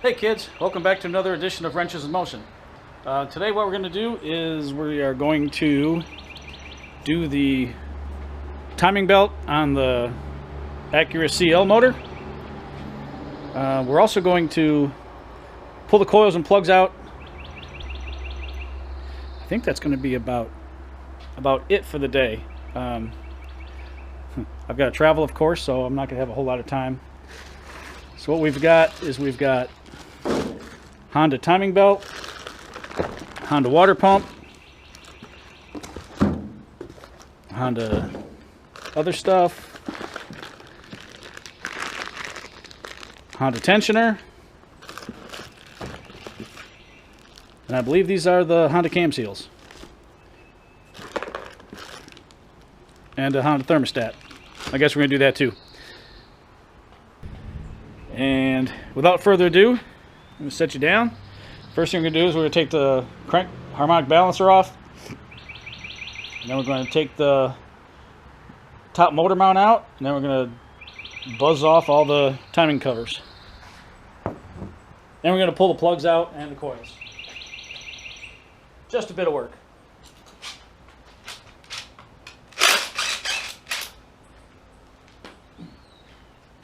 Hey kids, welcome back to another edition of Wrenches in Motion. Today what we're going to do is we are going to do the timing belt on the Acura CL motor. We're also going to pull the coils and plugs out. I think that's going to be about it for the day. I've got to travel, of course, so I'm not going to have a whole lot of time. So what we've got Honda timing belt, Honda water pump, Honda other stuff, Honda tensioner, and I believe these are the Honda cam seals, and a Honda thermostat. I guess we're going to do that too. And without further ado, I'm going to set you down. First thing we're going to do is we're going to take the crank harmonic balancer off. And then we're going to take the top motor mount out. And then we're going to buzz off all the timing covers. Then we're going to pull the plugs out and the coils. Just a bit of work.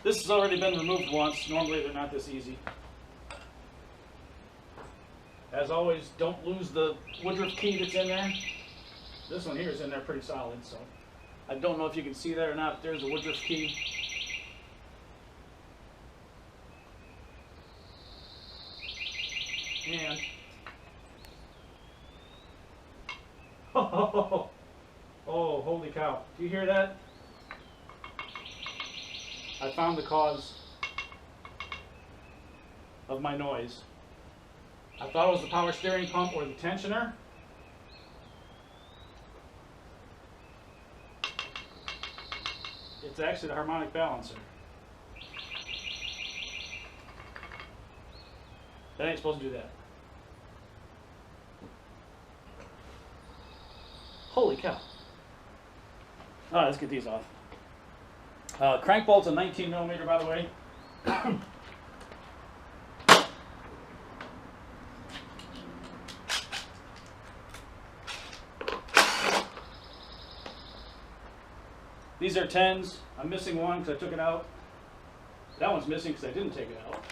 This has already been removed once. Normally they're not this easy. As always, don't lose the Woodruff key that's in there. This one here is in there pretty solid, so I don't know if you can see that or not. There's the Woodruff key. And oh, holy cow. Do you hear that? I found the cause of my noise. I thought it was the power steering pump or the tensioner. It's actually the harmonic balancer. That ain't supposed to do that. Holy cow. Alright, let's get these off. Crank bolt's a 19 millimeter, by the way. These are 10s. I'm missing one because I took it out. That one's missing because I didn't take it out.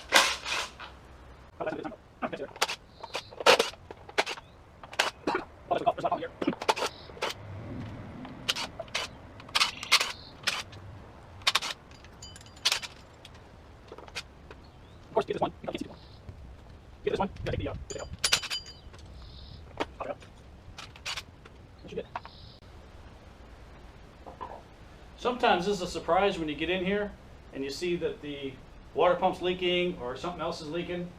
Of course, get this one. You can't see this one. Get this one. You gotta take the take it out. Pop it out. What you get? Sometimes this is a surprise when you get in here and you see that the water pump's leaking or something else is leaking.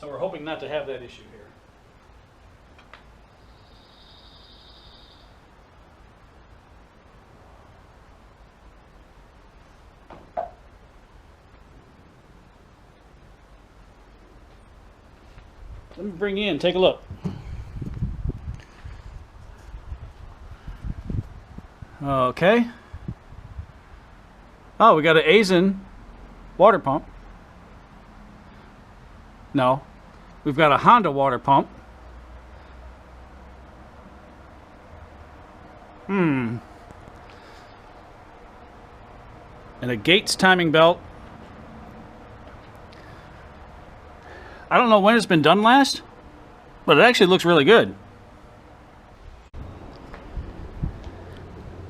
So we're hoping not to have that issue here. Let me bring you in, take a look. Okay. Oh, we got an Aisin water pump. No, we've got a Honda water pump. And a Gates timing belt. I don't know when it's been done last, but it actually looks really good.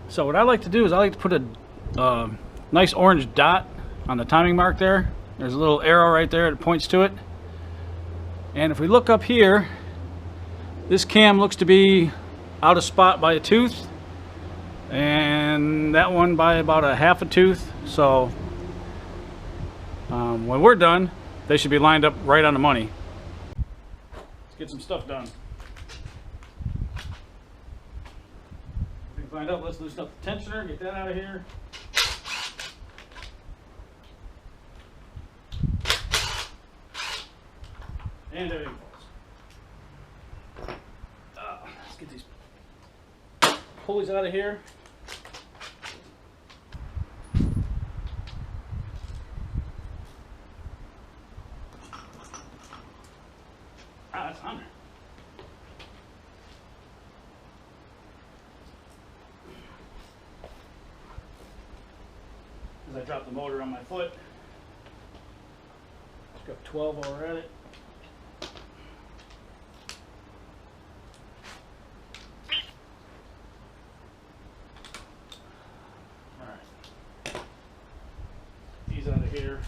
So what I like to do is I like to put a nice orange dot on the timing mark there. There's a little arrow right there that points to it. And if we look up here, this cam looks to be out of spot by a tooth, and that one by about a half a tooth. So when we're done, they should be lined up right on the money. Let's get some stuff done. We can find out, let's loosen up the tensioner, get that out of here. And everything falls. Let's get these pulleys out of here. Ah, that's on there. As I drop the motor on my foot. Just got 12 while we're at it. Alright. These out of here.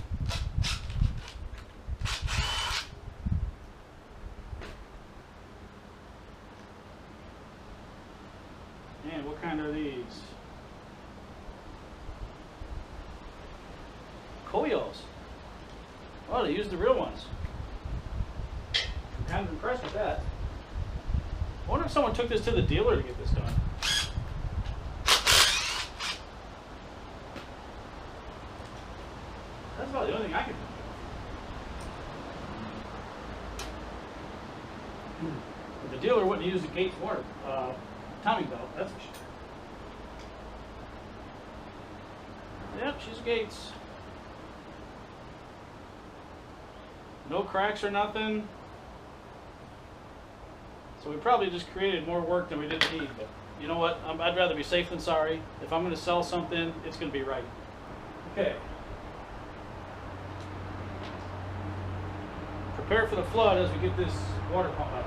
And what kind are these? Koyos. Oh, they used the real ones. I'm kind of impressed with that. I wonder if someone took this to the dealer to get this done. That's about the only thing I can do. But the dealer wouldn't use the Gates water timing belt, that's for sure. Yep, she's Gates. No cracks or nothing. So we probably just created more work than we didn't need, but you know what? I'd rather be safe than sorry. If I'm going to sell something, it's going to be right. Okay. Prepare for the flood as we get this water pump out.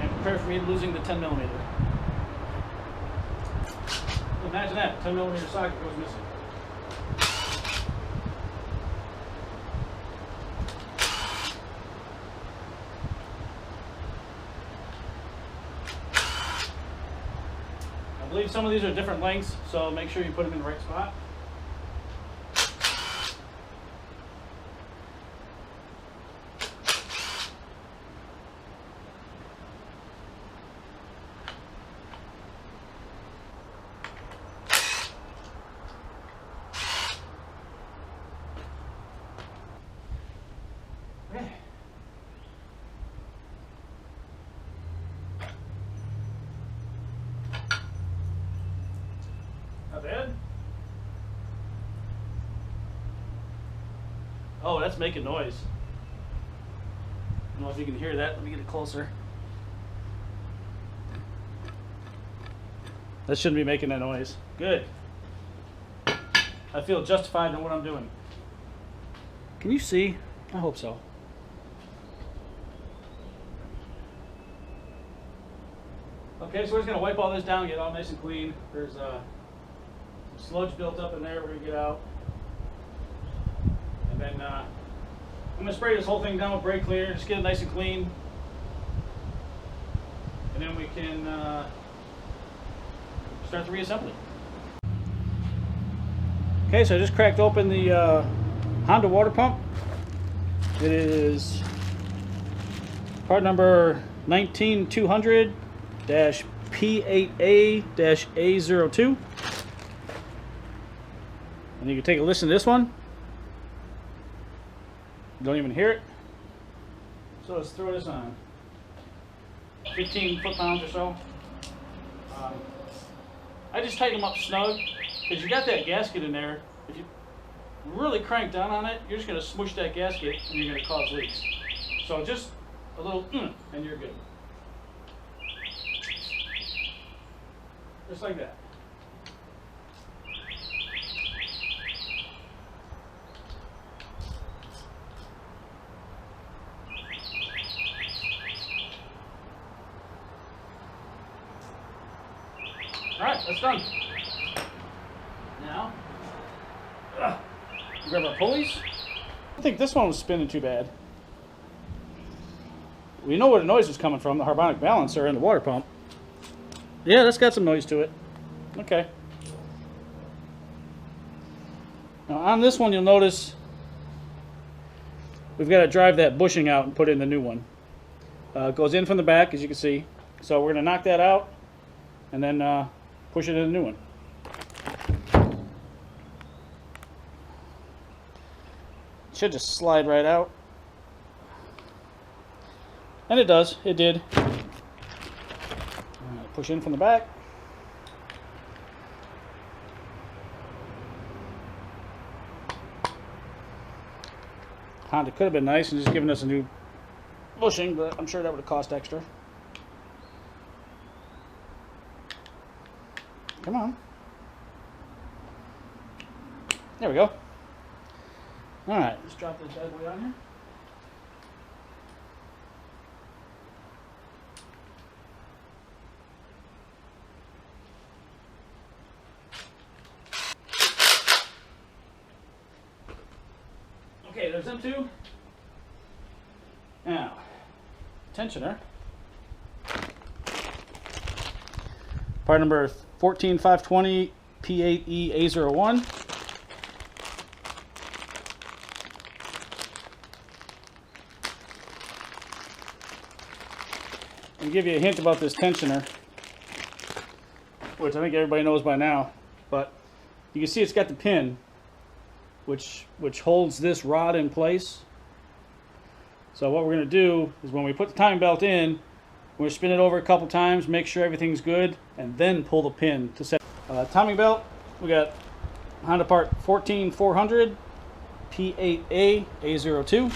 And prepare for me losing the 10 millimeter. Imagine that, 10 millimeter socket goes missing. I believe some of these are different lengths, so make sure you put them in the right spot. Okay. Not bad. Oh, that's making noise. I don't know if you can hear that. Let me get it closer. That shouldn't be making that noise. Good. I feel justified in what I'm doing. Can you see? I hope so. Okay, so we're just going to wipe all this down, get it all nice and clean. There's some sludge built up in there we're going to get out. And then I'm going to spray this whole thing down with brake cleaner, just get it nice and clean. And then we can start the reassembly. Okay, so I just cracked open the Honda water pump. It is part number 19200-P8A-A02. And you can take a listen to this one. You don't even hear it. So let's throw this on. 15 foot-pounds or so. I just tighten them up snug because you got that gasket in there. If you really crank down on it, you're just going to smush that gasket and you're going to cause leaks. So just a little and you're good. Just like that. Alright, that's done. Now, grab our pulleys. I think this one was spinning too bad. We know where the noise is coming from, the harmonic balancer and the water pump. Yeah, that's got some noise to it. Okay. Now on this one you'll notice we've got to drive that bushing out and put in the new one. It goes in from the back, as you can see. So we're going to knock that out and then push it in the new one. It should just slide right out. And it does. It did. push in from the back. Honda could have been nice and just given us a new bushing, but I'm sure that would have cost extra. Come on. There we go. Alright, let's drop this bad boy on here. Okay, there's them two. Now, tensioner. Part number 14520 P8E A01. I'll give you a hint about this tensioner, which I think everybody knows by now, but you can see it's got the pin which holds this rod in place. So what we're going to do is when we put the timing belt in, we're going to spin it over a couple times, make sure everything's good, and then pull the pin to set. Timing belt, we got Honda part 14400 P8A A02.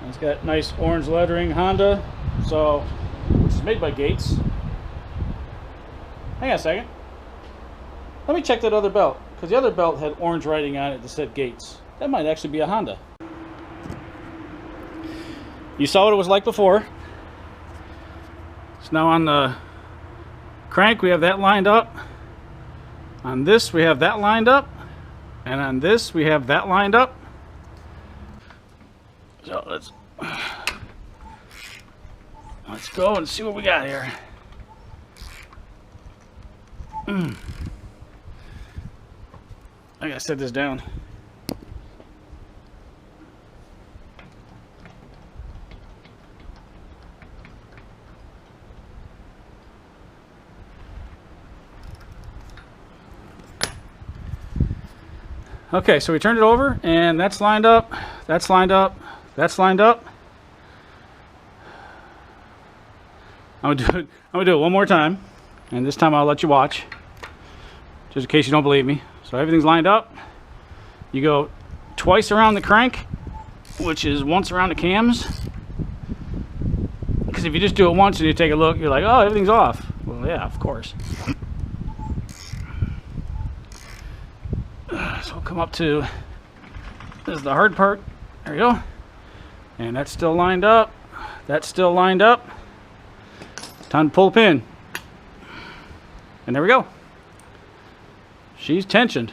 And it's got nice orange lettering, Honda, so which is made by Gates. Hang on a second. Let me check that other belt, because the other belt had orange writing on it that said Gates. That might actually be a Honda. You saw what it was like before. So now on the crank we have that lined up. On this we have that lined up. And on this we have that lined up. So let's go and see what we got here. I gotta set this down. Okay, so we turned it over, and that's lined up, that's lined up, that's lined up. I'm gonna do it one more time, and this time I'll let you watch, just in case you don't believe me. So everything's lined up. You go twice around the crank, which is once around the cams. Because if you just do it once and you take a look, you're like, oh, everything's off. Well, yeah, of course. So we'll come up to, this is the hard part. There we go. And that's still lined up. That's still lined up. Time to pull the pin. And there we go. She's tensioned.